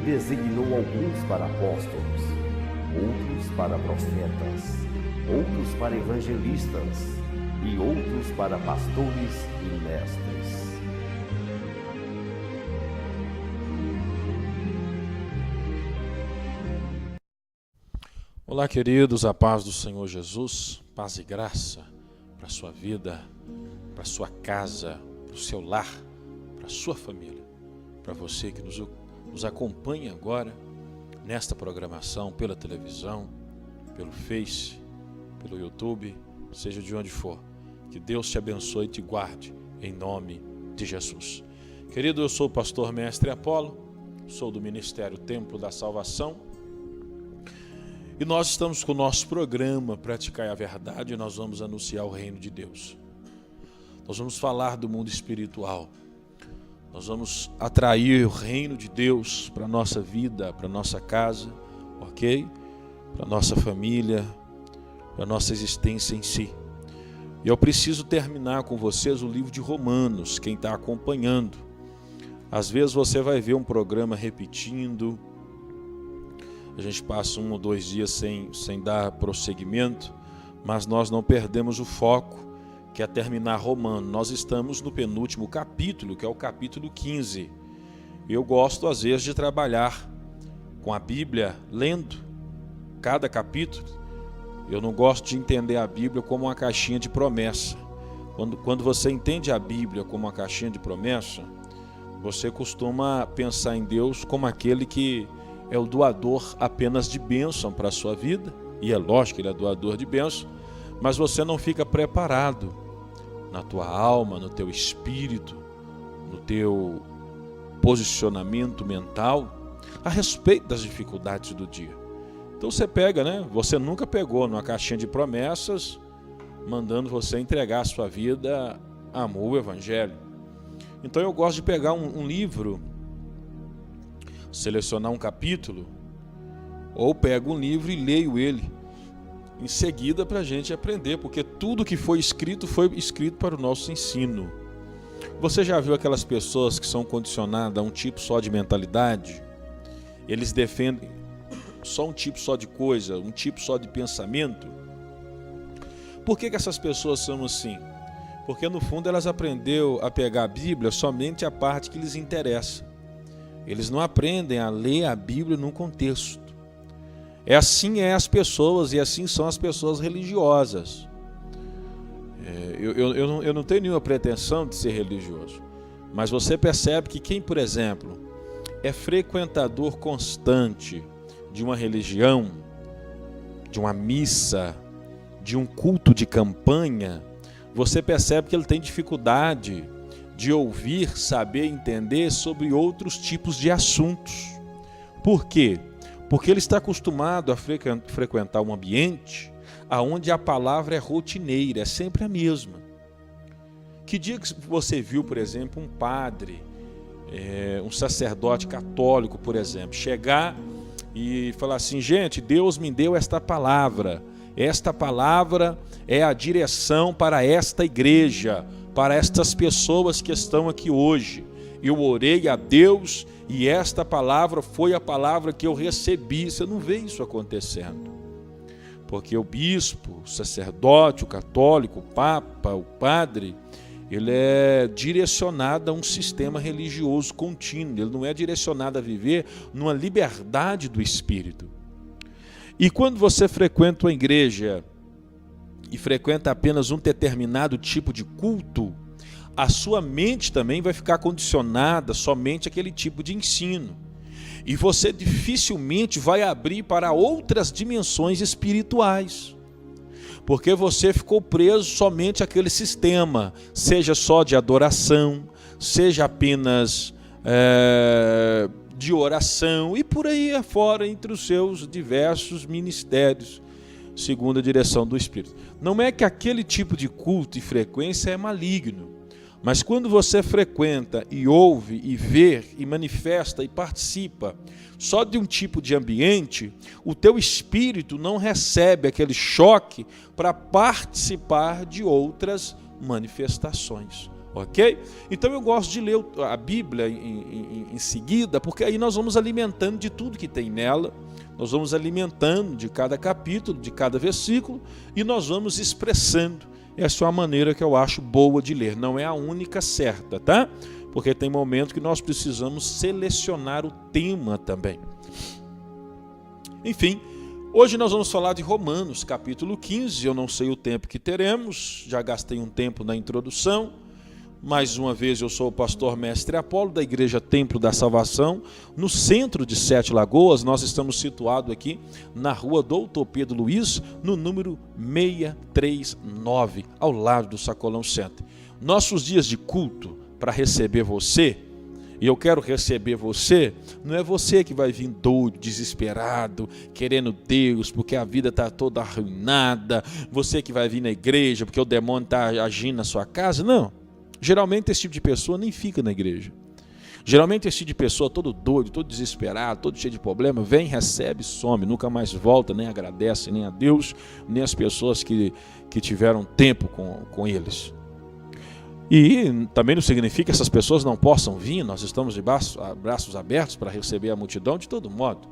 designou alguns para apóstolos, outros para profetas, outros para evangelistas e outros para pastores e mestres. Olá, queridos, a paz do Senhor Jesus, paz e graça para a sua vida, para a sua casa, para o seu lar, para a sua família, para você que nos acompanha agora nesta programação pela televisão, pelo Face, pelo YouTube, seja de onde for. Que Deus te abençoe e te guarde, em nome de Jesus. Querido, eu sou o pastor Mestre Apolo, sou do Ministério Templo da Salvação, e nós estamos com o nosso programa Praticar a Verdade e nós vamos anunciar o reino de Deus. Nós vamos falar do mundo espiritual. Nós vamos atrair o reino de Deus para a nossa vida, para a nossa casa, ok? Para a nossa família, para a nossa existência em si. E eu preciso terminar com vocês o livro de Romanos, quem está acompanhando. Às vezes você vai ver um programa repetindo, a gente passa 1 ou 2 dias sem dar prosseguimento, mas nós não perdemos o foco, que é terminar Romanos. Nós estamos no penúltimo capítulo, que é o capítulo 15. Eu gosto, às vezes, de trabalhar com a Bíblia, lendo cada capítulo. Eu não gosto de entender a Bíblia como uma caixinha de promessa. Quando você entende a Bíblia como uma caixinha de promessa, você costuma pensar em Deus como aquele que é o doador apenas de bênção para a sua vida, e é lógico que ele é doador de bênção, mas você não fica preparado na tua alma, no teu espírito, no teu posicionamento mental a respeito das dificuldades do dia. Então você pega, né? Você nunca pegou numa caixinha de promessas, mandando você entregar a sua vida a amor ao Evangelho. Então eu gosto de pegar um livro, selecionar um capítulo, ou pego um livro e leio ele em seguida para a gente aprender, porque tudo que foi escrito para o nosso ensino. Você já viu aquelas pessoas que são condicionadas a um tipo só de mentalidade? Eles defendem só um tipo só de coisa, um tipo só de pensamento? Por que essas pessoas são assim? Porque no fundo elas aprenderam a pegar a Bíblia somente a parte que lhes interessa. Eles não aprendem a ler a Bíblia num contexto. Assim as pessoas, e assim são as pessoas religiosas. Eu não tenho nenhuma pretensão de ser religioso, mas você percebe que quem, por exemplo, é frequentador constante de uma religião, de uma missa, de um culto de campanha, você percebe que ele tem dificuldade de ouvir, saber, entender sobre outros tipos de assuntos. Por quê? Porque ele está acostumado a frequentar um ambiente onde a palavra é rotineira, é sempre a mesma. Que dia que você viu, por exemplo, um padre, um sacerdote católico, por exemplo, chegar e falar assim: gente, Deus me deu esta palavra é a direção para esta igreja, para estas pessoas que estão aqui hoje. Eu orei a Deus e esta palavra foi a palavra que eu recebi. Você não vê isso acontecendo. Porque o bispo, o sacerdote, o católico, o papa, o padre, ele é direcionado a um sistema religioso contínuo. Ele não é direcionado a viver numa liberdade do espírito. E quando você frequenta uma igreja e frequenta apenas um determinado tipo de culto, a sua mente também vai ficar condicionada somente àquele tipo de ensino. E você dificilmente vai abrir para outras dimensões espirituais. Porque você ficou preso somente àquele sistema, seja só de adoração, seja apenas de oração e por aí afora entre os seus diversos ministérios, segundo a direção do Espírito. Não é que aquele tipo de culto e frequência é maligno, mas quando você frequenta e ouve e vê e manifesta e participa só de um tipo de ambiente, o teu espírito não recebe aquele choque para participar de outras manifestações. Ok? Então eu gosto de ler a Bíblia em seguida, porque aí nós vamos alimentando de tudo que tem nela, nós vamos alimentando de cada capítulo, de cada versículo, e nós vamos expressando. Essa é uma maneira que eu acho boa de ler, não é a única certa, tá? Porque tem momentos que nós precisamos selecionar o tema também. Enfim, hoje nós vamos falar de Romanos, capítulo 15, eu não sei o tempo que teremos, já gastei um tempo na introdução. Mais uma vez, eu sou o pastor Mestre Apolo, da Igreja Templo da Salvação, no centro de Sete Lagoas. Nós estamos situados aqui na rua Doutor Pedro Luiz, no número 639, ao lado do Sacolão Center. Nossos dias de culto para receber você, e eu quero receber você, não é você que vai vir doido, desesperado, querendo Deus, porque a vida está toda arruinada, você que vai vir na igreja porque o demônio está agindo na sua casa, não. Geralmente esse tipo de pessoa nem fica na igreja. Geralmente esse tipo de pessoa todo doido, todo desesperado, todo cheio de problema, vem, recebe, some, nunca mais volta, nem agradece, nem a Deus, nem as pessoas que tiveram tempo com eles. E também não significa que essas pessoas não possam vir, nós estamos de braços abertos para receber a multidão de todo modo.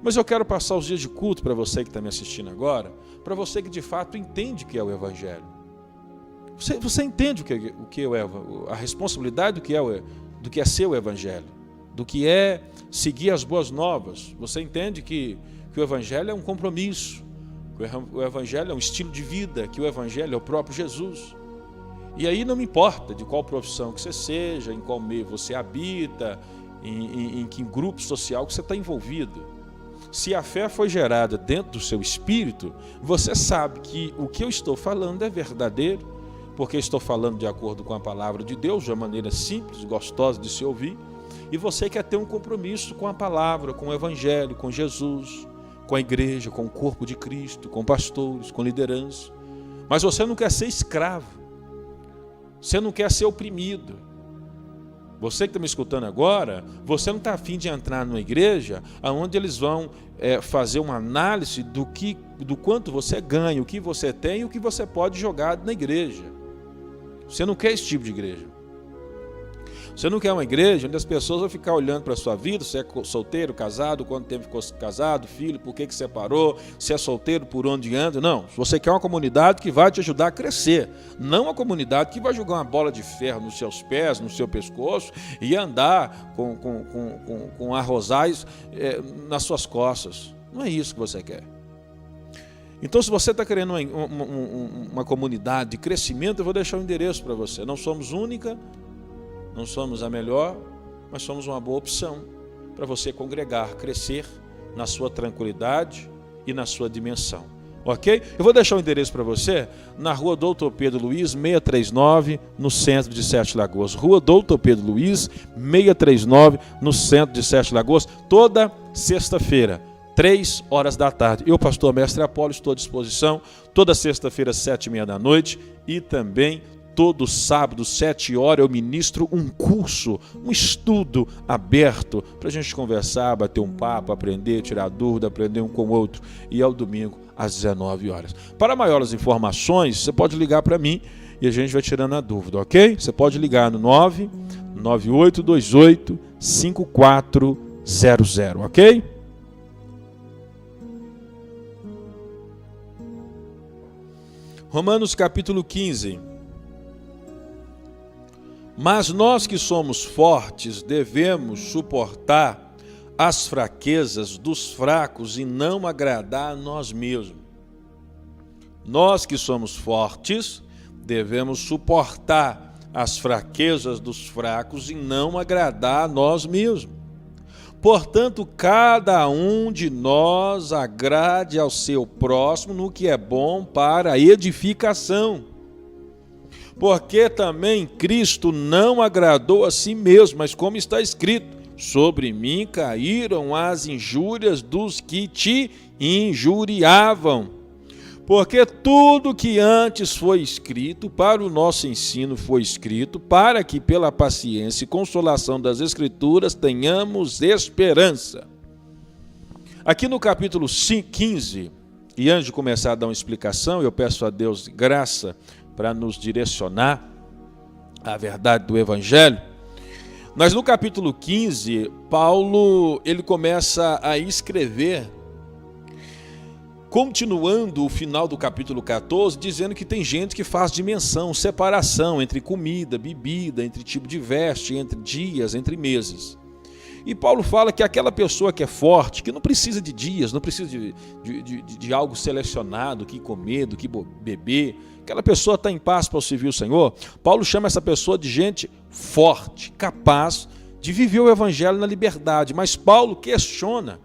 Mas eu quero passar os dias de culto para você que está me assistindo agora, para você que de fato entende o que é o Evangelho. Você entende o que é a responsabilidade do que é ser o Evangelho, do que é seguir as boas novas. Você entende que o Evangelho é um compromisso, que o Evangelho é um estilo de vida, que o Evangelho é o próprio Jesus. E aí não me importa de qual profissão que você seja, em qual meio você habita, em que grupo social que você está envolvido. Se a fé foi gerada dentro do seu espírito, você sabe que o que eu estou falando é verdadeiro, porque estou falando de acordo com a palavra de Deus, de uma maneira simples, gostosa de se ouvir, e você quer ter um compromisso com a palavra, com o Evangelho, com Jesus, com a igreja, com o corpo de Cristo, com pastores, com liderança. Mas você não quer ser escravo, você não quer ser oprimido. Você que está me escutando agora, você não está a fim de entrar numa igreja onde eles vão fazer uma análise do quanto você ganha, o que você tem e o que você pode jogar na igreja. Você não quer esse tipo de igreja. Você não quer uma igreja onde as pessoas vão ficar olhando para a sua vida, se é solteiro, casado, quanto tempo ficou casado, filho, por que separou, se é solteiro, por onde anda. Não, você quer uma comunidade que vai te ajudar a crescer, não uma comunidade que vai jogar uma bola de ferro nos seus pés, no seu pescoço e andar com arrozais nas suas costas. Não é isso que você quer. Então, se você está querendo uma comunidade de crescimento, eu vou deixar o endereço para você. Não somos única, não somos a melhor, mas somos uma boa opção para você congregar, crescer na sua tranquilidade e na sua dimensão. Ok? Eu vou deixar o endereço para você na rua Doutor Pedro Luiz, 639, no centro de Sete Lagoas. Rua Doutor Pedro Luiz, 639, no centro de Sete Lagoas, toda sexta-feira, 3 horas da tarde. Eu, pastor Mestre Apolo, estou à disposição toda sexta-feira, 7h30 da noite, e também todo sábado, 7 horas, eu ministro um curso, um estudo aberto para a gente conversar, bater um papo, aprender, tirar dúvida, aprender um com o outro. E ao domingo, às 19 horas. Para maiores informações, você pode ligar para mim e a gente vai tirando a dúvida, ok? Você pode ligar no 99828-5400, ok? Romanos capítulo 15. Mas nós que somos fortes devemos suportar as fraquezas dos fracos e não agradar a nós mesmos. Nós que somos fortes devemos suportar as fraquezas dos fracos e não agradar a nós mesmos. Portanto, cada um de nós agrade ao seu próximo no que é bom para a edificação. Porque também Cristo não agradou a si mesmo, mas como está escrito, sobre mim caíram as injúrias dos que te injuriavam. Porque tudo que antes foi escrito para o nosso ensino foi escrito para que pela paciência e consolação das Escrituras tenhamos esperança. Aqui no capítulo 15, e antes de começar a dar uma explicação, eu peço a Deus graça para nos direcionar a verdade do Evangelho. Mas no capítulo 15, Paulo ele começa a escrever, continuando o final do capítulo 14, dizendo que tem gente que faz dimensão, separação entre comida, bebida, entre tipo de veste, entre dias, entre meses. E Paulo fala que aquela pessoa que é forte, que não precisa de dias, não precisa de algo selecionado, que comer, do que beber, aquela pessoa está em paz para servir o Senhor. Paulo chama essa pessoa de gente forte, capaz de viver o Evangelho na liberdade. Mas Paulo questiona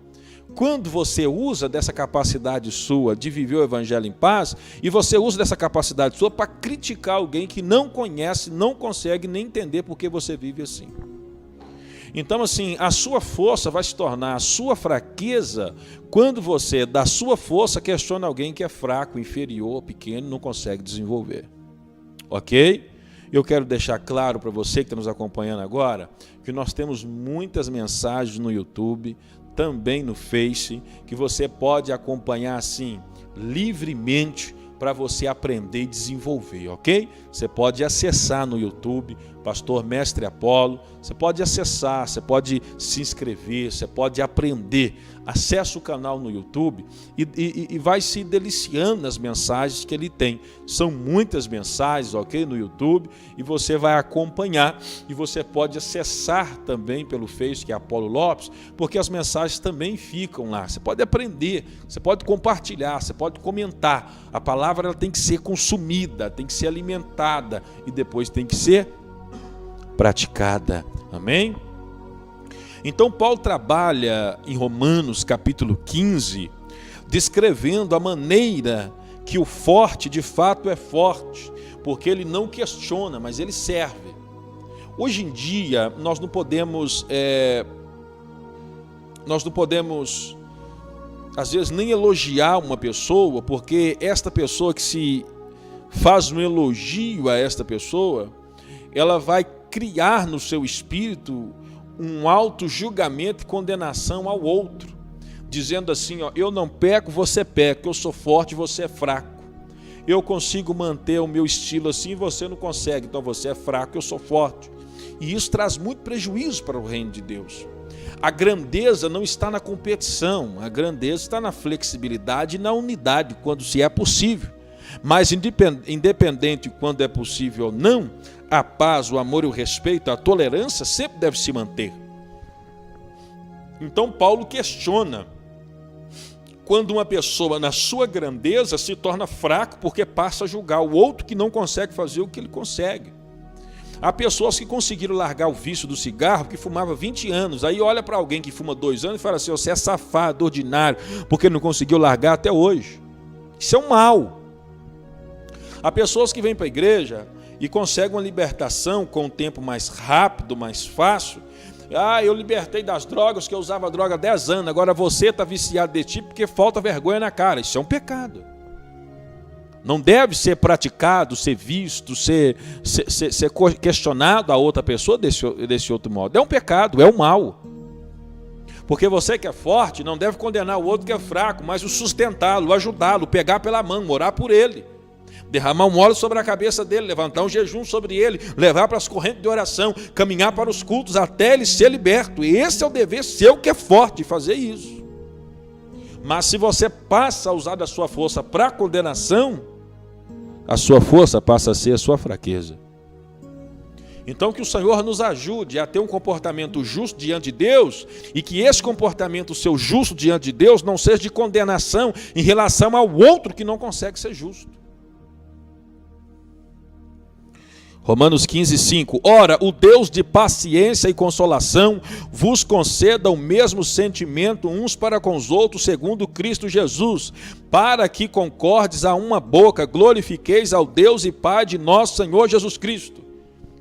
quando você usa dessa capacidade sua de viver o Evangelho em paz, e você usa dessa capacidade sua para criticar alguém que não conhece, não consegue nem entender por que você vive assim. Então, assim, a sua força vai se tornar a sua fraqueza quando você, da sua força, questiona alguém que é fraco, inferior, pequeno, não consegue desenvolver. Ok? Eu quero deixar claro para você que está nos acompanhando agora, que nós temos muitas mensagens no YouTube, também no Face, que você pode acompanhar assim, livremente, para você aprender e desenvolver, ok? Você pode acessar no YouTube, Pastor Mestre Apolo, você pode acessar, você pode se inscrever, você pode aprender. Acesse o canal no YouTube e vai se deliciando nas mensagens que ele tem. São muitas mensagens, ok, no YouTube, e você vai acompanhar, e você pode acessar também pelo Face, que é Apolo Lopes, porque as mensagens também ficam lá. Você pode aprender, você pode compartilhar, você pode comentar. A palavra ela tem que ser consumida, tem que ser alimentada e depois tem que ser praticada. Amém? Então Paulo trabalha em Romanos capítulo 15, descrevendo a maneira que o forte de fato é forte, porque ele não questiona, mas ele serve. Hoje em dia nós não podemos às vezes nem elogiar uma pessoa, porque esta pessoa que se faz um elogio a esta pessoa, ela vai criar no seu espírito um auto-julgamento e condenação ao outro, dizendo assim, ó, eu não peco, você peca, eu sou forte, você é fraco. Eu consigo manter o meu estilo assim, você não consegue, então você é fraco, eu sou forte. E isso traz muito prejuízo para o reino de Deus. A grandeza não está na competição, a grandeza está na flexibilidade e na unidade, quando se é possível. Mas independente quando é possível ou não, a paz, o amor e o respeito, a tolerância sempre deve se manter. Então Paulo questiona quando uma pessoa na sua grandeza se torna fraco porque passa a julgar o outro que não consegue fazer o que ele consegue. Há pessoas que conseguiram largar o vício do cigarro, que fumava 20 anos, aí olha para alguém que fuma 2 anos e fala assim, você é safado, ordinário, porque não conseguiu largar até hoje. Isso é um mal. Há pessoas que vêm para a igreja e conseguem uma libertação com um tempo mais rápido, mais fácil. Ah, eu libertei das drogas, que eu usava droga há 10 anos, agora você está viciado de tipo porque falta vergonha na cara. Isso é um pecado. Não deve ser praticado, ser visto, ser questionado a outra pessoa desse outro modo. É um pecado, é um mal. Porque você que é forte não deve condenar o outro que é fraco, mas o sustentá-lo, o ajudá-lo, pegar pela mão, orar por ele. Derramar um óleo sobre a cabeça dele, levantar um jejum sobre ele, levar para as correntes de oração, caminhar para os cultos até ele ser liberto. E esse é o dever seu que é forte, fazer isso. Mas se você passa a usar da sua força para condenação, a sua força passa a ser a sua fraqueza. Então que o Senhor nos ajude a ter um comportamento justo diante de Deus, e que esse comportamento seu justo diante de Deus não seja de condenação em relação ao outro que não consegue ser justo. Romanos 15, 5. Ora, o Deus de paciência e consolação vos conceda o mesmo sentimento uns para com os outros, segundo Cristo Jesus, para que concordes a uma boca, glorifiqueis ao Deus e Pai de nosso Senhor Jesus Cristo.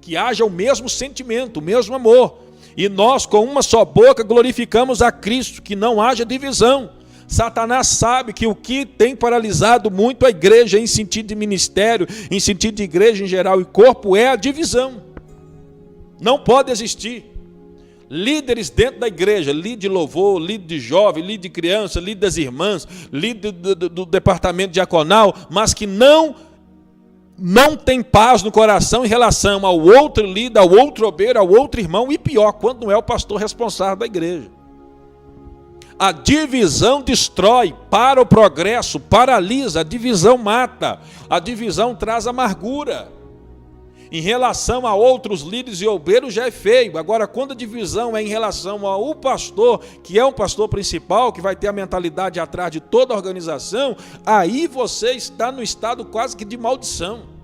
Que haja o mesmo sentimento, o mesmo amor. E nós, com uma só boca, glorificamos a Cristo, que não haja divisão. Satanás sabe que o que tem paralisado muito a igreja em sentido de ministério, em sentido de igreja em geral e corpo, é a divisão. Não pode existir. Líderes dentro da igreja, líder de louvor, líder de jovem, líder de criança, líder das irmãs, líder do departamento diaconal, mas que não não tem paz no coração em relação ao outro líder, ao outro obreiro, ao outro irmão, e pior, quando não é o pastor responsável da igreja. A divisão destrói, para o progresso, paralisa, a divisão mata, a divisão traz amargura. Em relação a outros líderes e obreiros já é feio. Agora, quando a divisão é em relação ao pastor, que é um pastor principal, que vai ter a mentalidade atrás de toda a organização, aí você está no estado quase que de maldição.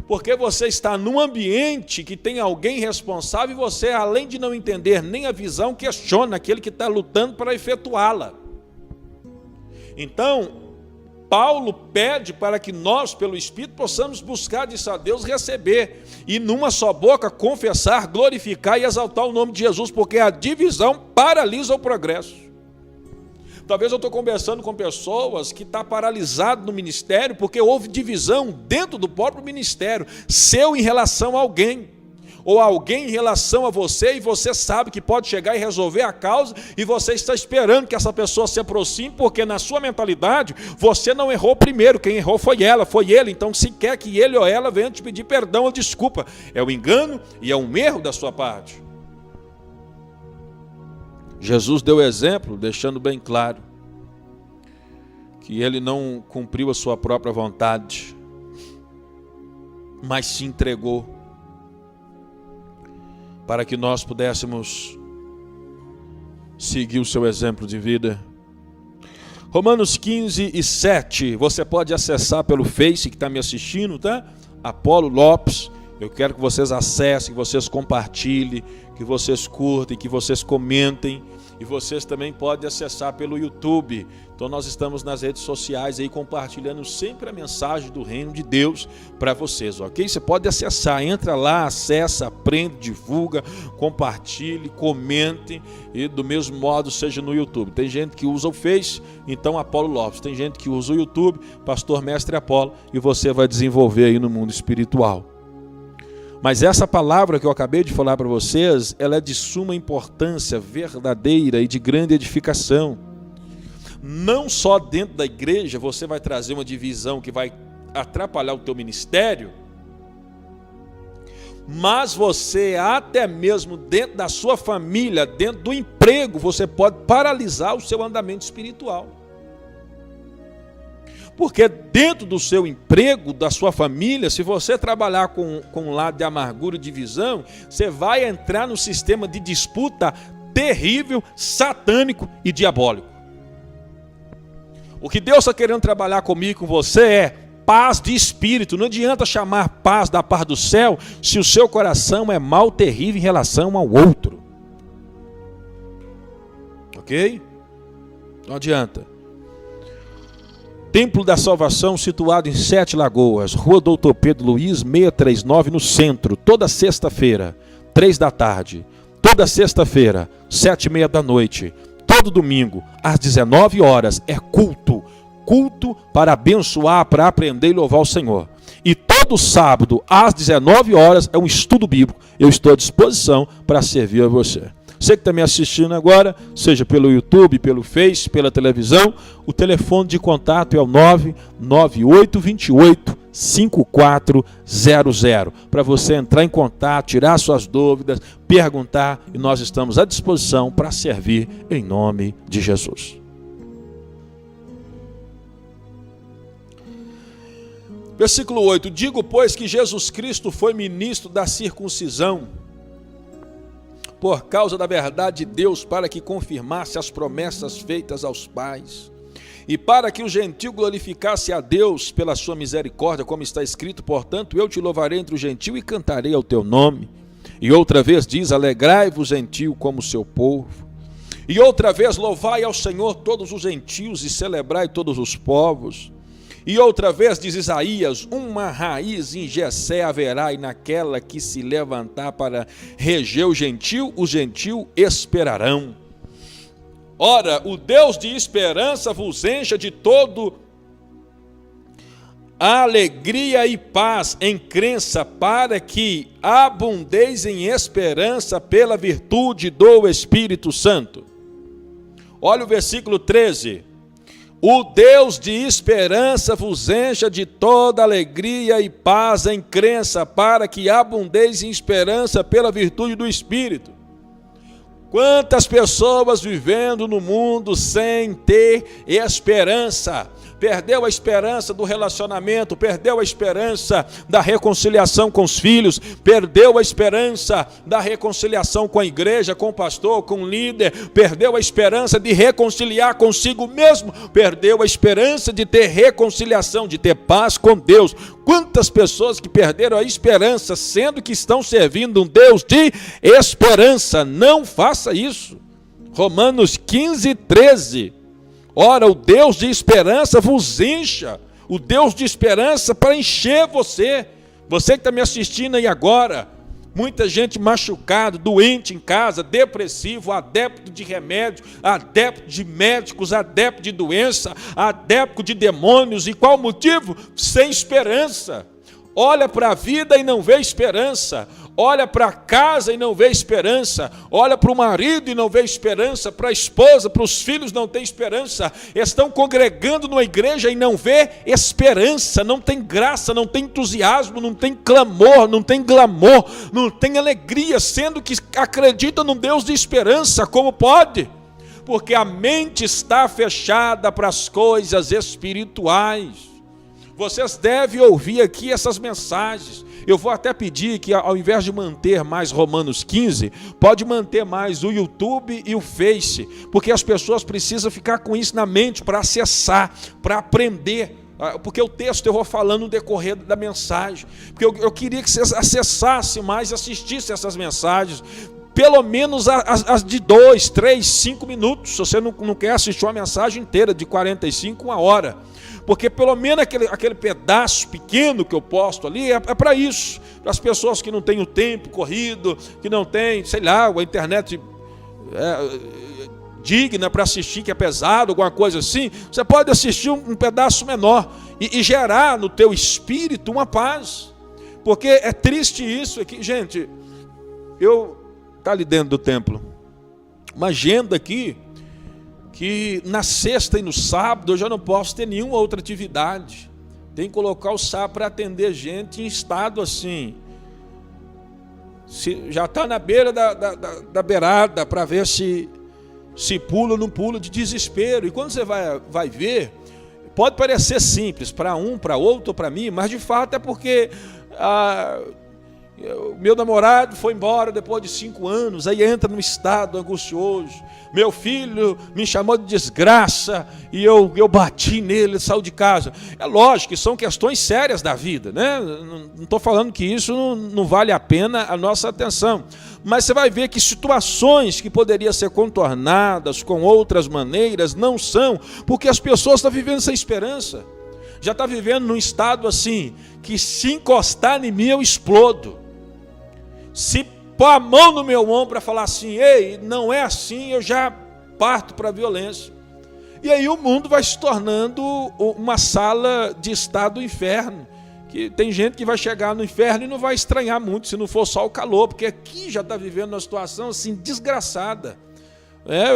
Porque você está num ambiente que tem alguém responsável e você, além de não entender nem a visão, questiona aquele que está lutando para efetuá-la. Então, Paulo pede para que nós, pelo Espírito, possamos buscar disso a Deus, receber, e numa só boca confessar, glorificar e exaltar o nome de Jesus, porque a divisão paralisa o progresso. Talvez eu estou conversando com pessoas que estão paralisadas no ministério, porque houve divisão dentro do próprio ministério, seu em relação a alguém, ou alguém em relação a você, e você sabe que pode chegar e resolver a causa, e você está esperando que essa pessoa se aproxime, porque na sua mentalidade, você não errou primeiro, quem errou foi ela, foi ele, então se quer que ele ou ela venha te pedir perdão ou desculpa, é um engano e é um erro da sua parte. Jesus deu exemplo, deixando bem claro, que ele não cumpriu a sua própria vontade, mas se entregou, para que nós pudéssemos seguir o seu exemplo de vida. Romanos 15:7, você pode acessar pelo Face que está me assistindo, tá? Apolo Lopes, eu quero que vocês acessem, que vocês compartilhem, que vocês curtem, que vocês comentem, e vocês também podem acessar pelo YouTube. Então nós estamos nas redes sociais aí compartilhando sempre a mensagem do reino de Deus para vocês, ok? Você pode acessar, entra lá, acessa, aprende, divulga, compartilhe, comente, e do mesmo modo seja no YouTube. Tem gente que usa o Face, então Apolo Lopes. Tem gente que usa o YouTube, Pastor Mestre Apolo, e você vai desenvolver aí no mundo espiritual. Mas essa palavra que eu acabei de falar para vocês, ela é de suma importância, verdadeira e de grande edificação. Não só dentro da igreja você vai trazer uma divisão que vai atrapalhar o teu ministério, mas você até mesmo dentro da sua família, dentro do emprego, você pode paralisar o seu andamento espiritual. Porque dentro do seu emprego, da sua família, se você trabalhar com um lado de amargura e divisão, você vai entrar no sistema de disputa terrível, satânico e diabólico. O que Deus está querendo trabalhar comigo e com você é paz de espírito. Não adianta chamar paz da paz do céu se o seu coração é mal, terrível em relação ao outro. Ok? Não adianta. Templo da Salvação, situado em 7 Lagoas, Rua Doutor Pedro Luiz, 639, no centro, toda sexta-feira, 3 da tarde, toda sexta-feira, 7:30 da noite, todo domingo, às 19 horas, é culto para abençoar, para aprender e louvar o Senhor. E todo sábado, às 19 horas, é um estudo bíblico. Eu estou à disposição para servir a você. Você que está me assistindo agora, seja pelo YouTube, pelo Face, pela televisão, o telefone de contato é o 99828-5400. Para você entrar em contato, tirar suas dúvidas, perguntar, e nós estamos à disposição para servir em nome de Jesus. Versículo 8: digo, pois, que Jesus Cristo foi ministro da circuncisão, por causa da verdade de Deus, para que confirmasse as promessas feitas aos pais, e para que o gentio glorificasse a Deus pela sua misericórdia, como está escrito, portanto eu te louvarei entre o gentio e cantarei ao teu nome. E outra vez diz, alegrai-vos gentio como o seu povo. E outra vez louvai ao Senhor todos os gentios e celebrai todos os povos. E outra vez diz Isaías, uma raiz em Jessé haverá, e naquela que se levantar para reger o gentio, os gentios esperarão. Ora, o Deus de esperança vos encha de todo a alegria e paz em crença, para que abundeis em esperança pela virtude do Espírito Santo. Olha o versículo 13. O Deus de esperança vos encha de toda alegria e paz em crença, para que abundeis em esperança pela virtude do Espírito. Quantas pessoas vivendo no mundo sem ter esperança? Perdeu a esperança do relacionamento, perdeu a esperança da reconciliação com os filhos, perdeu a esperança da reconciliação com a igreja, com o pastor, com o líder, perdeu a esperança de reconciliar consigo mesmo, perdeu a esperança de ter reconciliação, de ter paz com Deus. Quantas pessoas que perderam a esperança, sendo que estão servindo um Deus de esperança? Não faça isso. Romanos 15, 13. Ora, o Deus de esperança vos encha. O Deus de esperança para encher você. Você que está me assistindo aí agora. Muita gente machucada, doente em casa, depressivo, adepto de remédio, adepto de médicos, adepto de doença, adepto de demônios. E qual o motivo? Sem esperança. Olha para a vida e não vê esperança. Olha para a casa e não vê esperança. Olha para o marido e não vê esperança. Para a esposa, para os filhos não tem esperança. Estão congregando numa igreja e não vê esperança. Não tem graça, não tem entusiasmo, não tem clamor, não tem glamour, não tem alegria, sendo que acreditam num Deus de esperança. Como pode? Porque a mente está fechada para as coisas espirituais. Vocês devem ouvir aqui essas mensagens. Eu vou até pedir que, ao invés de manter mais Romanos 15, pode manter mais o YouTube e o Face, porque as pessoas precisam ficar com isso na mente para acessar, para aprender, porque o texto eu vou falando no decorrer da mensagem, porque eu queria que vocês acessassem mais e assistissem essas mensagens, pelo menos as de 2, 3, 5 minutos, se você não quer assistir uma mensagem inteira de 45, 1 hora. Porque pelo menos aquele pedaço pequeno que eu posto ali é para isso. Para as pessoas que não têm o tempo corrido, que não têm, sei lá, a internet digna para assistir, que é pesado, alguma coisa assim. Você pode assistir um pedaço menor e gerar no teu espírito uma paz. Porque é triste isso aqui. Gente, está ali dentro do templo, uma agenda aqui, que na sexta e no sábado eu já não posso ter nenhuma outra atividade. Tem que colocar o sábado para atender gente em estado assim. Já está na beira da beirada para ver se pula ou não pula de desespero. E quando você vai ver, pode parecer simples para um, para outro, para mim, mas de fato é porque meu namorado foi embora depois de 5 anos, aí entra num estado angustioso. Meu filho me chamou de desgraça e eu bati nele, ele saiu de casa. É lógico que são questões sérias da vida, né? Não estou falando que isso não vale a pena a nossa atenção. Mas você vai ver que situações que poderiam ser contornadas com outras maneiras não são, porque as pessoas estão vivendo sem esperança. Já está vivendo num estado assim, que se encostar em mim eu explodo. Se pôr a mão no meu ombro para falar assim, ei, não é assim, eu já parto para a violência. E aí o mundo vai se tornando uma sala de estado do inferno. Que tem gente que vai chegar no inferno e não vai estranhar muito, se não for só o calor, porque aqui já está vivendo uma situação assim, desgraçada.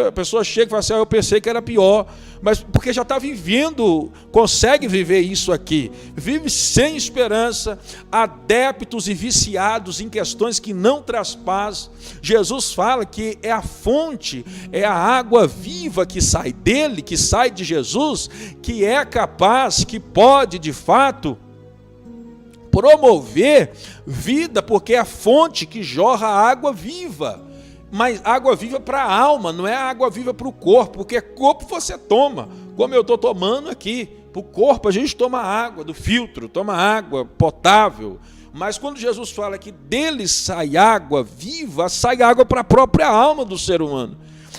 A pessoa chega e fala assim, eu pensei que era pior, mas porque já está vivendo, consegue viver isso aqui, vive sem esperança, adeptos e viciados em questões que não traz paz. Jesus fala que é a fonte, é a água viva que sai dele, que sai de Jesus, que é capaz, que pode de fato promover vida, porque é a fonte que jorra água viva. Mas água viva para a alma, não é água viva para o corpo, porque corpo você toma, como eu estou tomando aqui. Para o corpo a gente toma água do filtro, toma água potável. Mas quando Jesus fala que dele sai água viva, sai água para a própria alma do ser humano.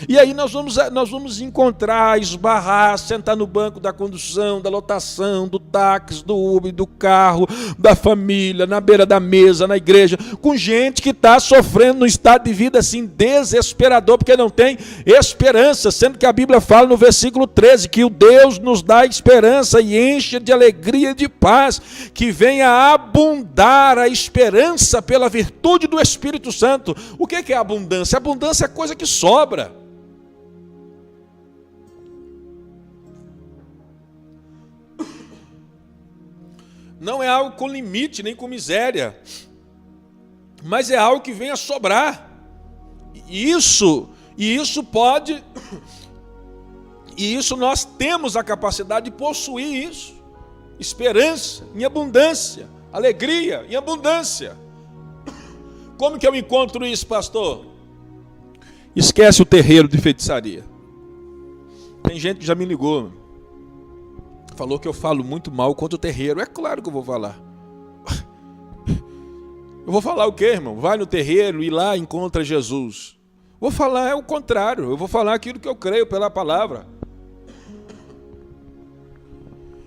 E aí nós vamos encontrar, esbarrar, sentar no banco da condução, da lotação, do táxi, do Uber, do carro, da família, na beira da mesa, na igreja, com gente que está sofrendo num estado de vida assim desesperador, porque não tem esperança, sendo que a Bíblia fala no versículo 13, que o Deus nos dá esperança e enche de alegria e de paz, que venha abundar a esperança pela virtude do Espírito Santo. O que é abundância? Abundância é coisa que sobra. não é algo com limite, nem com miséria, mas é algo que vem a sobrar. E isso pode, e isso nós temos a capacidade de possuir isso. Esperança em abundância, alegria em abundância. Como que eu encontro isso, pastor? Esquece o terreiro de feitiçaria. Tem gente que já me ligou, falou que eu falo muito mal contra o terreiro. É claro que eu vou falar. Eu vou falar o quê, irmão? Vai no terreiro e lá encontra Jesus. Vou falar o contrário. Eu vou falar aquilo que eu creio pela palavra.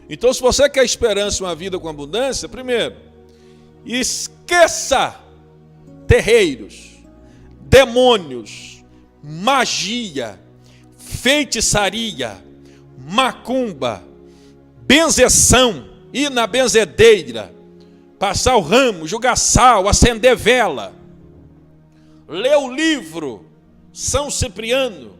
Então, se você quer esperança e uma vida com abundância, primeiro, esqueça terreiros, demônios, magia, feitiçaria, macumba, benzeção, ir na benzedeira, passar o ramo, jogar sal, acender vela, ler o livro São Cipriano.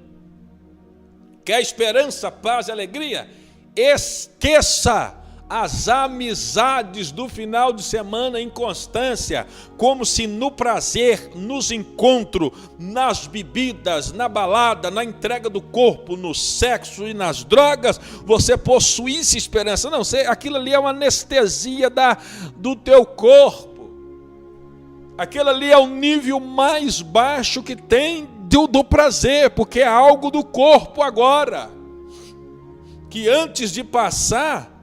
Quer esperança, paz e alegria? Esqueça as amizades do final de semana em constância, como se no prazer, nos encontros, nas bebidas, na balada, na entrega do corpo, no sexo e nas drogas, você possuísse esperança. Não, aquilo ali é uma anestesia do teu corpo. Aquilo ali é o nível mais baixo que tem do prazer, porque é algo do corpo agora. Que antes de passar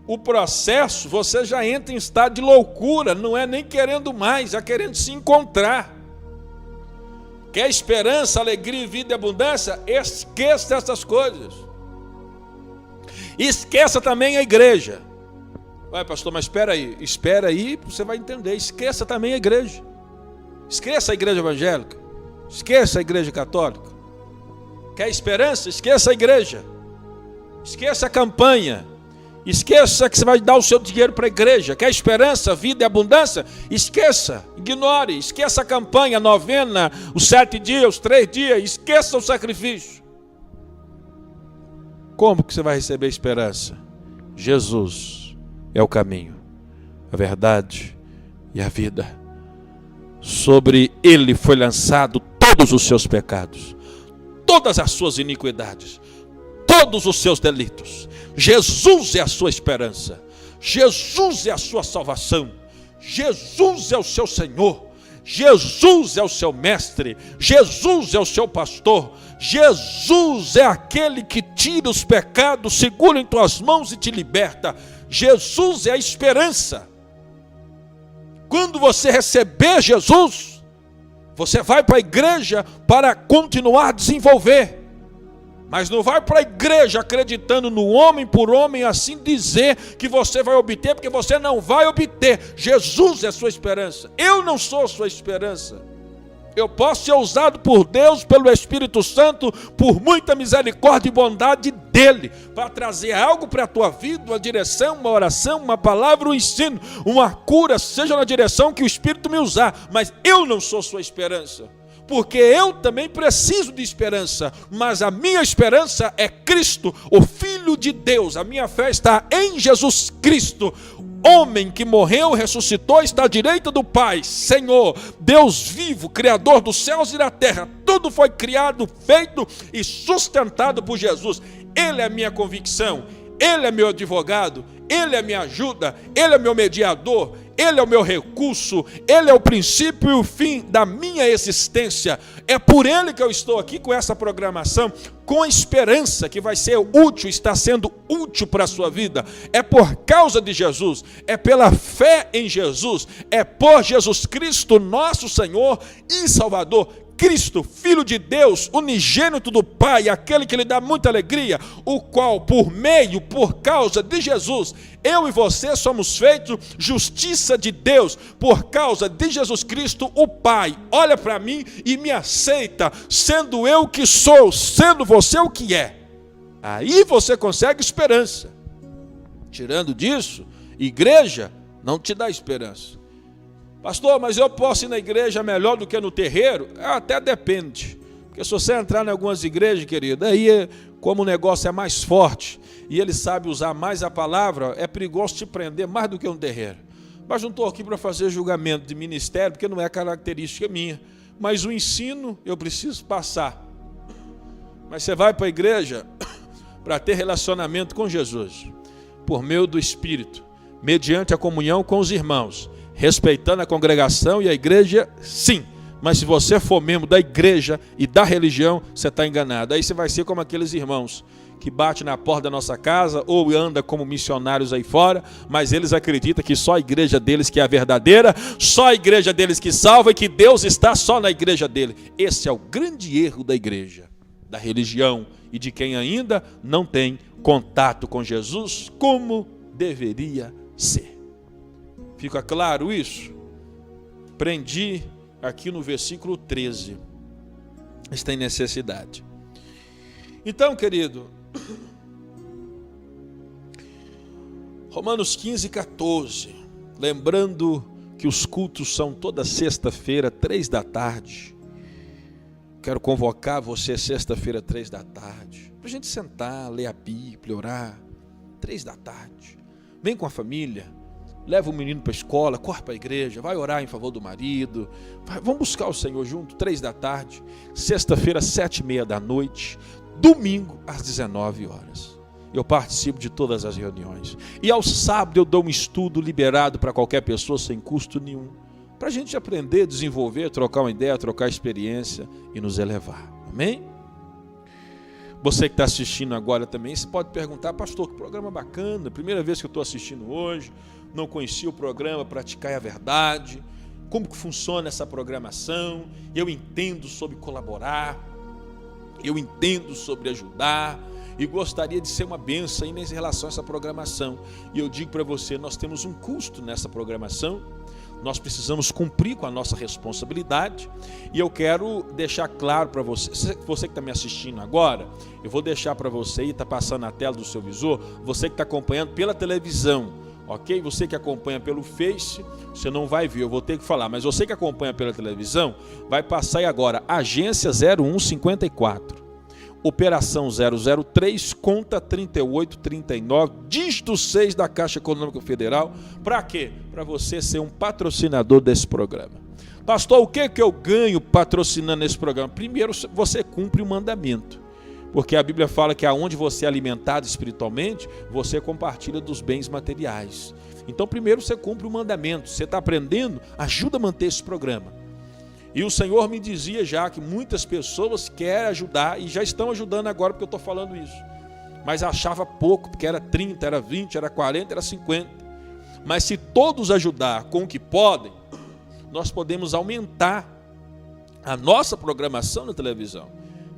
o processo, você já entra em estado de loucura, não é nem querendo mais, é querendo se encontrar. Quer esperança, alegria, vida e abundância? Esqueça essas coisas. Esqueça também a igreja. Vai, pastor, mas espera aí, você vai entender. Esqueça também a igreja. Esqueça a igreja evangélica. Esqueça a igreja católica. Quer esperança? Esqueça a igreja. Esqueça a campanha. Esqueça que você vai dar o seu dinheiro para a igreja. Quer esperança, vida e abundância? Esqueça, ignore, esqueça a campanha, a novena, os 7 dias, os 3 dias, esqueça o sacrifício. Como que você vai receber esperança? Jesus é o caminho, a verdade e a vida. Sobre ele foi lançado todos os seus pecados, todas as suas iniquidades, todos os seus delitos. Jesus é a sua esperança, Jesus é a sua salvação, Jesus é o seu Senhor, Jesus é o seu mestre, Jesus é o seu pastor, Jesus é aquele que tira os pecados, segura em tuas mãos e te liberta. Jesus é a esperança. Quando você receber Jesus, você vai para a igreja para continuar a desenvolver. Mas não vai para a igreja acreditando no homem por homem, assim dizer que você vai obter, porque você não vai obter. Jesus é a sua esperança. Eu não sou a sua esperança. Eu posso ser usado por Deus, pelo Espírito Santo, por muita misericórdia e bondade dele, para trazer algo para a tua vida, uma direção, uma oração, uma palavra, um ensino, uma cura, seja na direção que o Espírito me usar. Mas eu não sou sua esperança. Porque eu também preciso de esperança, mas a minha esperança é Cristo, o Filho de Deus. A minha fé está em Jesus Cristo, homem que morreu, ressuscitou, está à direita do Pai, Senhor, Deus vivo, Criador dos céus e da terra. Tudo foi criado, feito e sustentado por Jesus. Ele é a minha convicção, Ele é meu advogado, Ele é minha ajuda, Ele é meu mediador, Ele é o meu recurso, Ele é o princípio e o fim da minha existência. É por Ele que eu estou aqui com essa programação, com a esperança que vai ser útil, está sendo útil para a sua vida. É por causa de Jesus, é pela fé em Jesus, é por Jesus Cristo, nosso Senhor e Salvador. Cristo, Filho de Deus, unigênito do Pai, aquele que lhe dá muita alegria, o qual por causa de Jesus, eu e você somos feitos justiça de Deus, por causa de Jesus Cristo, o Pai olha para mim e me aceita, sendo eu o que sou, sendo você o que é. Aí você consegue esperança. Tirando disso, igreja não te dá esperança. Pastor, mas eu posso ir na igreja melhor do que no terreiro? Até depende. Porque se você entrar em algumas igrejas, querido, aí como o negócio é mais forte e ele sabe usar mais a palavra, é perigoso te prender mais do que um terreiro. Mas não estou aqui para fazer julgamento de ministério, porque não é característica minha. Mas o ensino eu preciso passar. Mas você vai para a igreja para ter relacionamento com Jesus, por meio do Espírito, mediante a comunhão com os irmãos, respeitando a congregação e a igreja, sim. Mas se você for membro da igreja e da religião, você está enganado. Aí você vai ser como aqueles irmãos que batem na porta da nossa casa ou anda como missionários aí fora, mas eles acreditam que só a igreja deles que é a verdadeira, só a igreja deles que salva e que Deus está só na igreja dele. Esse é o grande erro da igreja, da religião e de quem ainda não tem contato com Jesus como deveria ser. Fica claro isso? Prendi aqui no versículo 13. Isso tem necessidade. Então, querido, Romanos 15, 14. Lembrando que os cultos são toda sexta-feira, 3 da tarde. Quero convocar você sexta-feira, 3 da tarde, para a gente sentar, ler a Bíblia, orar. 3 da tarde. Vem com a família. Leva o menino para a escola, corre para a igreja, vai orar em favor do marido. Vamos buscar o Senhor junto, 3 da tarde. Sexta-feira, 7h30 da noite. Domingo, às 19 horas. Eu participo de todas as reuniões. E ao sábado eu dou um estudo liberado para qualquer pessoa, sem custo nenhum. Para a gente aprender, desenvolver, trocar uma ideia, trocar experiência e nos elevar. Amém? Você que está assistindo agora também, você pode perguntar: pastor, que programa bacana, primeira vez que eu estou assistindo hoje, não conhecia o programa Praticar a Verdade, como que funciona essa programação, eu entendo sobre colaborar, eu entendo sobre ajudar, e gostaria de ser uma bênção em relação a essa programação. E eu digo para você, nós temos um custo nessa programação, nós precisamos cumprir com a nossa responsabilidade, e eu quero deixar claro para você, você que está me assistindo agora, eu vou deixar para você, e está passando na tela do seu visor, você que está acompanhando pela televisão, ok? Você que acompanha pelo Face, você não vai ver, eu vou ter que falar, mas você que acompanha pela televisão, vai passar aí agora, agência 0154, operação 003, conta 3839, dígito 6 da Caixa Econômica Federal. Para quê? Para você ser um patrocinador desse programa. Pastor, o que eu ganho patrocinando esse programa? Primeiro, você cumpre o mandamento. Porque a Bíblia fala que aonde você é alimentado espiritualmente, você compartilha dos bens materiais. Então, primeiro você cumpre o mandamento. Você está aprendendo? Ajuda a manter esse programa. E o Senhor me dizia já que muitas pessoas querem ajudar e já estão ajudando agora porque eu estou falando isso. Mas achava pouco, porque era 30, era 20, era 40, era 50. Mas se todos ajudar com o que podem, nós podemos aumentar a nossa programação na televisão.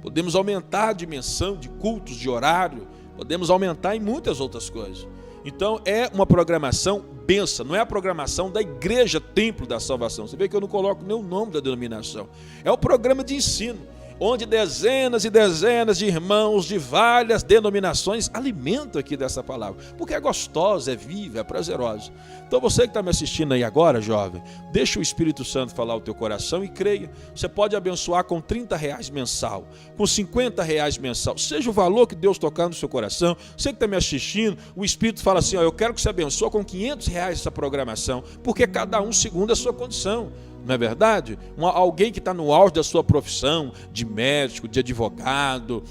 Podemos aumentar a dimensão de cultos, de horário, podemos aumentar em muitas outras coisas. Então é uma programação benção, não é a programação da Igreja Templo da Salvação. Você vê que eu não coloco nem o nome da denominação. É o programa de ensino, onde dezenas e dezenas de irmãos de várias denominações alimentam aqui dessa palavra, porque é gostosa, é viva, é prazerosa. Então você que está me assistindo aí agora, jovem, deixa o Espírito Santo falar o teu coração e creia. Você pode abençoar com R$30 mensal, com R$50 mensal, seja o valor que Deus tocar no seu coração. Você que está me assistindo, o Espírito fala assim: eu quero que você abençoe com R$500 essa programação, porque cada um segundo a sua condição. Não é verdade? Alguém que está no auge da sua profissão, de médico, de advogado,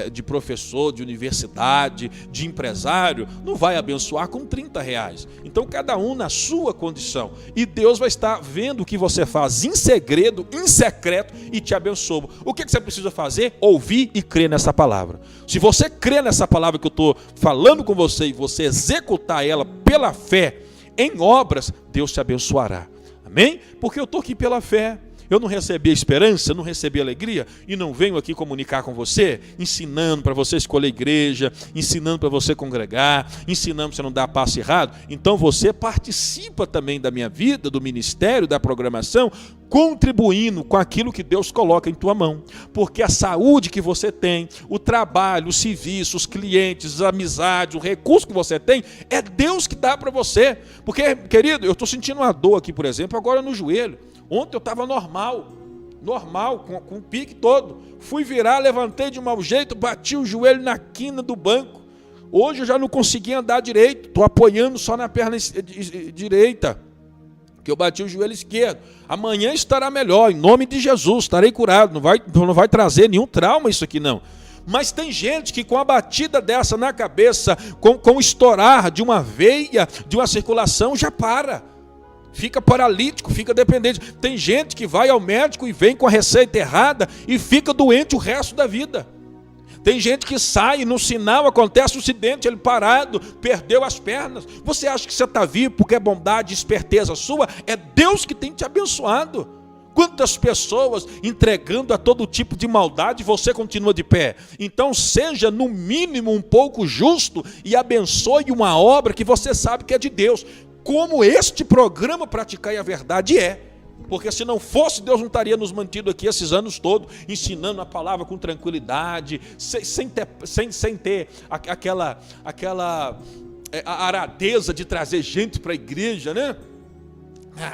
de professor, de universidade, de empresário, não vai abençoar com R$30. Então cada um na sua condição. E Deus vai estar vendo o que você faz em segredo, em secreto, e te abençoa. O que você precisa fazer? Ouvir e crer nessa palavra. Se você crer nessa palavra que eu estou falando com você e você executar ela pela fé, em obras, Deus te abençoará. Amém? Porque eu estou aqui pela fé. Eu não recebi a esperança, não recebi a alegria e não venho aqui comunicar com você, ensinando para você escolher igreja, ensinando para você congregar, ensinando para você não dar passo errado. Então você participa também da minha vida, do ministério, da programação, contribuindo com aquilo que Deus coloca em tua mão. Porque a saúde que você tem, o trabalho, o serviço, os clientes, a amizade, o recurso que você tem, é Deus que dá para você. Porque, querido, eu estou sentindo uma dor aqui, por exemplo, agora no joelho. Ontem eu estava normal, normal, com o pique todo. Fui virar, levantei de mau jeito, bati o joelho na quina do banco. Hoje eu já não consegui andar direito, estou apoiando só na perna direita, que eu bati o joelho esquerdo. Amanhã estará melhor, em nome de Jesus, estarei curado. Não vai trazer nenhum trauma isso aqui não. Mas tem gente que com a batida dessa na cabeça, com o estourar de uma veia, de uma circulação, já para. Fica paralítico, fica dependente. Tem gente que vai ao médico e vem com a receita errada e fica doente o resto da vida. Tem gente que sai, no sinal acontece um acidente, ele parado, perdeu as pernas. Você acha que você está vivo porque é bondade e esperteza sua? É Deus que tem te abençoado. Quantas pessoas entregando a todo tipo de maldade, você continua de pé. Então seja no mínimo um pouco justo e abençoe uma obra que você sabe que é de Deus. Como este programa Praticai a Verdade é. Porque se não fosse, Deus não estaria nos mantido aqui esses anos todos, ensinando a palavra com tranquilidade, sem ter aquela aradeza de trazer gente para a igreja, né?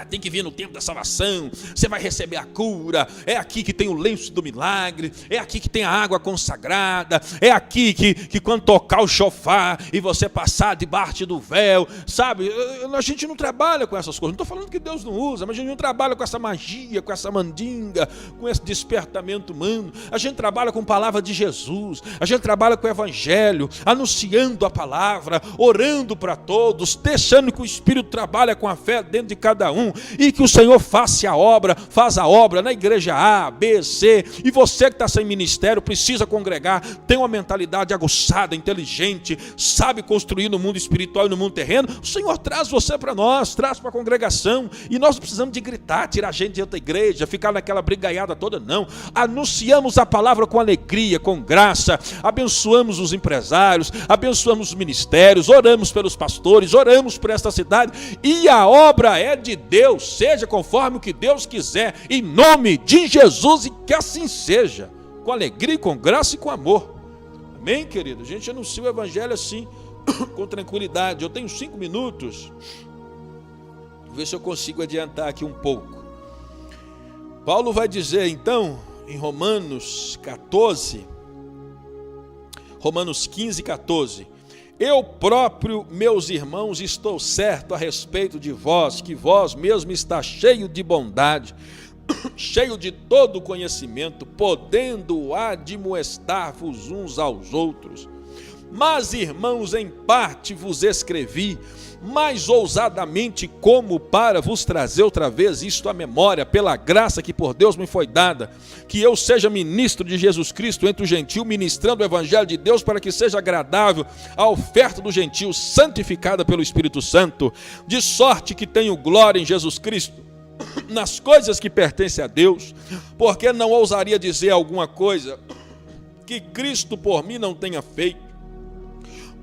Tem que vir no tempo da salvação, você vai receber a cura, é aqui que tem o lenço do milagre, é aqui que tem a água consagrada, é aqui que quando tocar o chofar e você passar debaixo do véu, sabe? A gente não trabalha com essas coisas, não estou falando que Deus não usa, mas a gente não trabalha com essa magia, com essa mandinga, com esse despertamento humano. A gente trabalha com a palavra de Jesus, a gente trabalha com o evangelho, anunciando a palavra, orando para todos, deixando que o Espírito trabalhe com a fé dentro de cada um, e que o Senhor faz a obra na igreja A, B, C, e você que está sem ministério, precisa congregar, tem uma mentalidade aguçada, inteligente, sabe construir no mundo espiritual e no mundo terreno, o Senhor traz você para nós, traz para a congregação, e nós não precisamos de gritar, tirar gente de outra igreja, ficar naquela brigaiada toda, não. Anunciamos a palavra com alegria, com graça, abençoamos os empresários, abençoamos os ministérios, oramos pelos pastores, oramos por esta cidade, e a obra é de Deus, seja conforme o que Deus quiser, em nome de Jesus, e que assim seja, com alegria, com graça e com amor. Amém, querido? A gente anuncia o evangelho assim, com tranquilidade. Eu tenho 5 minutos, vou ver se eu consigo adiantar aqui um pouco. Paulo vai dizer então, em Romanos 15, 14, eu próprio, meus irmãos, estou certo a respeito de vós, que vós mesmo está cheio de bondade, cheio de todo conhecimento, podendo admoestar-vos uns aos outros. Mas, irmãos, em parte vos escrevi, mais ousadamente, como para vos trazer outra vez isto à memória, pela graça que por Deus me foi dada, que eu seja ministro de Jesus Cristo entre os gentios, ministrando o evangelho de Deus, para que seja agradável a oferta do gentio, santificada pelo Espírito Santo, de sorte que tenho glória em Jesus Cristo, nas coisas que pertencem a Deus, porque não ousaria dizer alguma coisa que Cristo por mim não tenha feito,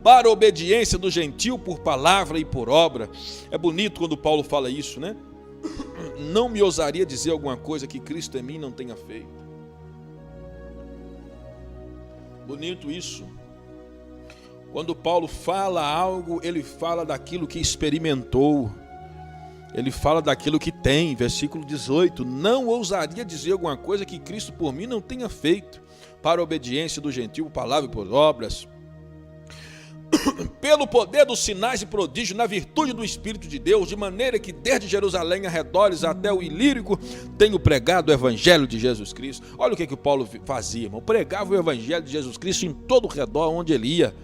para a obediência do gentio por palavra e por obra. É bonito quando Paulo fala isso, né? Não me ousaria dizer alguma coisa que Cristo em mim não tenha feito. Bonito isso. Quando Paulo fala algo, ele fala daquilo que experimentou. Ele fala daquilo que tem. Versículo 18. Não ousaria dizer alguma coisa que Cristo por mim não tenha feito, para a obediência do gentio por palavra e por obras. Pelo poder dos sinais e prodígios, na virtude do Espírito de Deus, de maneira que desde Jerusalém arredores até o Ilírico tenho pregado o Evangelho de Jesus Cristo. Olha o que o Paulo fazia, irmão. Pregava o Evangelho de Jesus Cristo em todo o redor onde ele ia.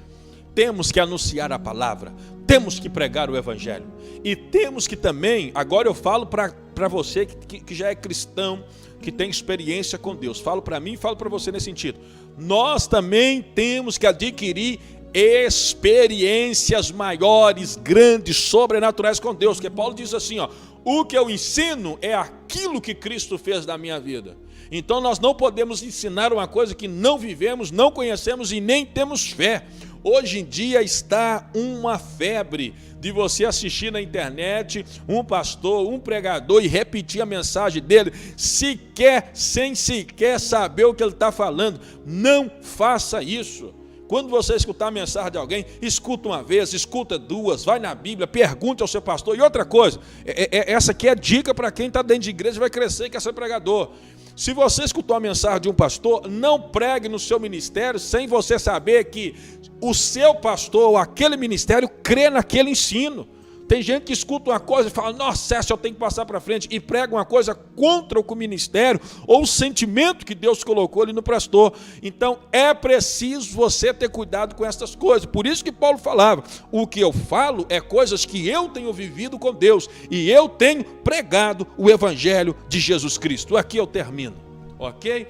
Temos que anunciar a palavra, temos que pregar o Evangelho, e temos que também, agora eu falo para você que já é cristão, que tem experiência com Deus, falo para mim e falo para você nesse sentido, nós também temos que adquirir experiências maiores, grandes, sobrenaturais com Deus, porque Paulo diz assim, ó, o que eu ensino é aquilo que Cristo fez na minha vida. Então nós não podemos ensinar uma coisa que não vivemos, não conhecemos e nem temos fé. Hoje em dia está uma febre de você assistir na internet um pastor, um pregador e repetir a mensagem dele, sem sequer saber o que ele está falando. Não faça isso. Quando você escutar a mensagem de alguém, escuta uma vez, escuta duas, vai na Bíblia, pergunte ao seu pastor. E outra coisa, essa aqui é dica para quem está dentro de igreja e vai crescer e quer ser pregador. Se você escutou a mensagem de um pastor, não pregue no seu ministério sem você saber que o seu pastor ou aquele ministério crê naquele ensino. Tem gente que escuta uma coisa e fala, nossa, essa eu tenho que passar para frente, e prega uma coisa contra o ministério ou o sentimento que Deus colocou ali no pastor. Então é preciso você ter cuidado com essas coisas. Por isso que Paulo falava, o que eu falo é coisas que eu tenho vivido com Deus, e eu tenho pregado o evangelho de Jesus Cristo. Aqui eu termino, ok?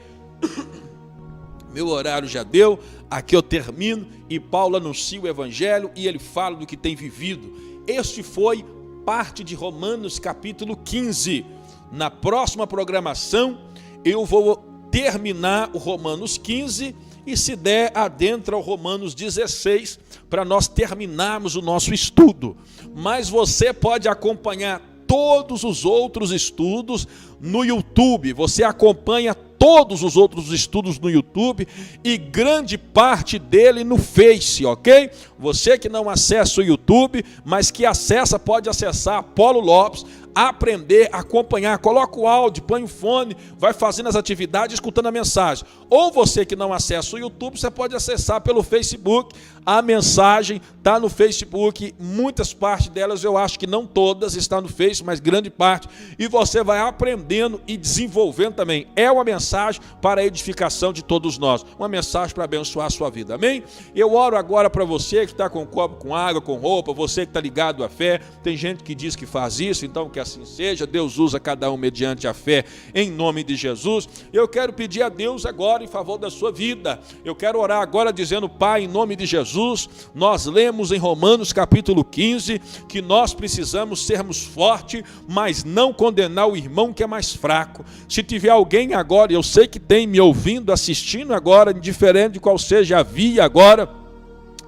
Meu horário já deu, aqui eu termino, e Paulo anuncia o evangelho e ele fala do que tem vivido. Este foi parte de Romanos capítulo 15. Na próxima programação eu vou terminar o Romanos 15 e, se der, adentra o Romanos 16 para nós terminarmos o nosso estudo. Mas você pode acompanhar todos os outros estudos no YouTube. Você acompanha todos os outros estudos no YouTube e grande parte dele no Face, ok? Você que não acessa o YouTube, mas que acessa, pode acessar Apolo Lopes, aprender, acompanhar, coloca o áudio, põe o fone, vai fazendo as atividades, escutando a mensagem. Ou você que não acessa o YouTube, você pode acessar pelo Facebook, a mensagem está no Facebook, muitas partes delas, eu acho que não todas estão no Face, mas grande parte, e você vai aprendendo e desenvolvendo também. É uma mensagem para a edificação de todos nós, uma mensagem para abençoar a sua vida, amém? Eu oro agora para você que está com copo com água, com roupa, você que está ligado à fé, tem gente que diz que faz isso, então que assim seja, Deus usa cada um mediante a fé, em nome de Jesus. Eu quero pedir a Deus agora em favor da sua vida, eu quero orar agora dizendo, Pai, em nome de Jesus, nós lemos em Romanos capítulo 15, que nós precisamos sermos fortes, mas não condenar o irmão que é mais fraco. Se tiver alguém agora, eu sei que tem me ouvindo, assistindo agora, indiferente de qual seja a via agora,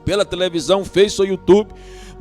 pela televisão, Face ou YouTube,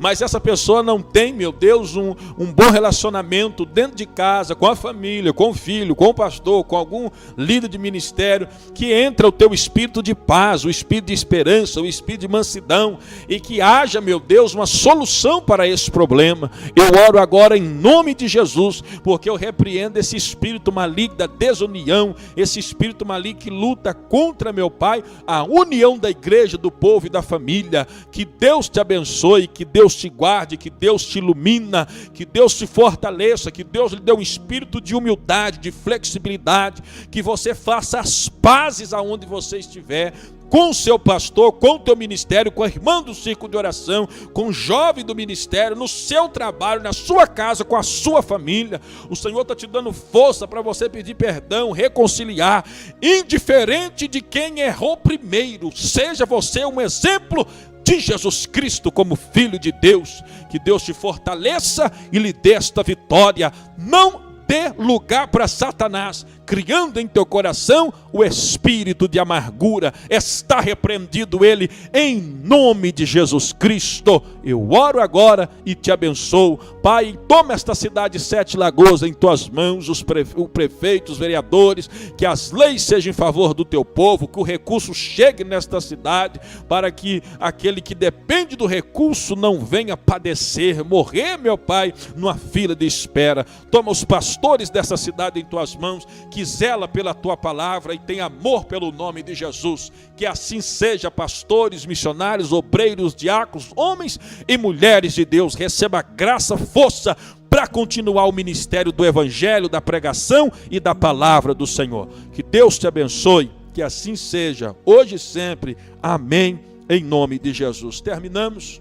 mas essa pessoa não tem, meu Deus, um bom relacionamento dentro de casa, com a família, com o filho, com o pastor, com algum líder de ministério, que entra o teu espírito de paz, o espírito de esperança, o espírito de mansidão, e que haja, meu Deus, uma solução para esse problema. Eu oro agora em nome de Jesus, porque eu repreendo esse espírito maligno da desunião, esse espírito maligno que luta contra, meu Pai, a união da igreja, do povo e da família. Que Deus te abençoe, que Deus te guarde, que Deus te ilumina, que Deus te fortaleça, que Deus lhe dê um espírito de humildade, de flexibilidade, que você faça as pazes aonde você estiver, com o seu pastor, com o teu ministério, com a irmã do círculo de oração, com o jovem do ministério, no seu trabalho, na sua casa, com a sua família. O Senhor está te dando força para você pedir perdão, reconciliar, indiferente de quem errou primeiro. Seja você um exemplo de Jesus Cristo como Filho de Deus. Que Deus te fortaleça e lhe dê esta vitória. Não dê lugar para Satanás, criando em teu coração o espírito de amargura. Está repreendido ele em nome de Jesus Cristo. Eu oro agora e te abençoo. Pai, toma esta cidade de Sete Lagoas em tuas mãos, o prefeito, os vereadores, que as leis sejam em favor do teu povo, que o recurso chegue nesta cidade, para que aquele que depende do recurso não venha padecer, morrer, meu Pai, numa fila de espera. Toma os pastores dessa cidade em tuas mãos, que zela pela tua palavra e tem amor pelo nome de Jesus. Que assim seja, pastores, missionários, obreiros, diáconos, homens e mulheres de Deus. Receba graça, força para continuar o ministério do evangelho, da pregação e da palavra do Senhor. Que Deus te abençoe, que assim seja, hoje e sempre. Amém, em nome de Jesus. Terminamos.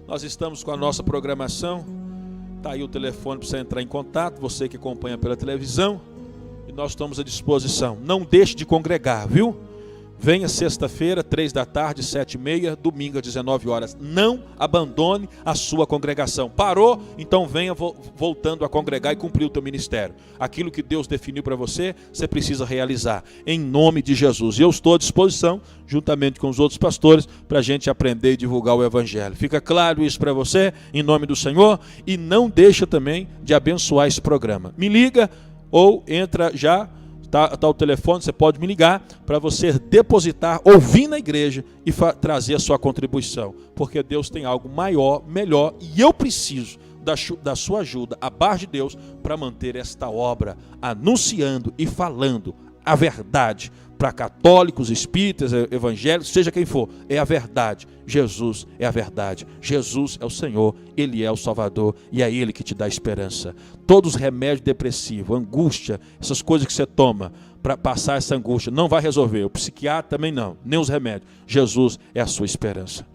Nós estamos com a nossa programação. Está aí o telefone para você entrar em contato, você que acompanha pela televisão, e nós estamos à disposição. Não deixe de congregar, viu? Venha sexta-feira, 3 da tarde, 7h30, domingo às 19 horas. Não abandone a sua congregação. Parou? Então venha voltando a congregar e cumprir o teu ministério. Aquilo que Deus definiu para você, você precisa realizar. Em nome de Jesus. E eu estou à disposição, juntamente com os outros pastores, para a gente aprender e divulgar o evangelho. Fica claro isso para você, em nome do Senhor? E não deixa também de abençoar esse programa. Me liga ou entra já. Tá o telefone, você pode me ligar para você depositar, ouvir na igreja e trazer a sua contribuição. Porque Deus tem algo maior, melhor, e eu preciso da sua ajuda, a barra de Deus, para manter esta obra, anunciando e falando a verdade para católicos, espíritas, evangélicos, seja quem for. É a verdade. Jesus é a verdade. Jesus é o Senhor, Ele é o Salvador e é Ele que te dá esperança. Todos os remédios depressivos, angústia, essas coisas que você toma para passar essa angústia, não vai resolver. O psiquiatra também não, nem os remédios. Jesus é a sua esperança.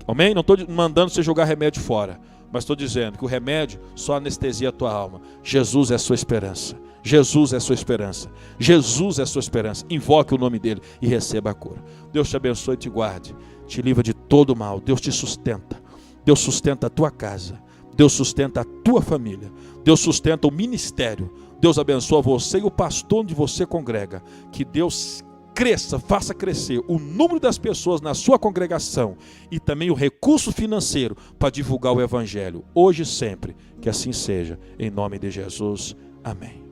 Amém? Não estou mandando você jogar remédio fora, mas estou dizendo que o remédio só anestesia a tua alma. Jesus é a sua esperança. Jesus é a sua esperança. Jesus é a sua esperança. Invoque o nome dele e receba a cura. Deus te abençoe e te guarde. Te livra de todo mal. Deus te sustenta. Deus sustenta a tua casa. Deus sustenta a tua família. Deus sustenta o ministério. Deus abençoa você e o pastor onde você congrega. Que Deus cresça, faça crescer o número das pessoas na sua congregação e também o recurso financeiro para divulgar o evangelho. Hoje e sempre. Que assim seja. Em nome de Jesus. Amém.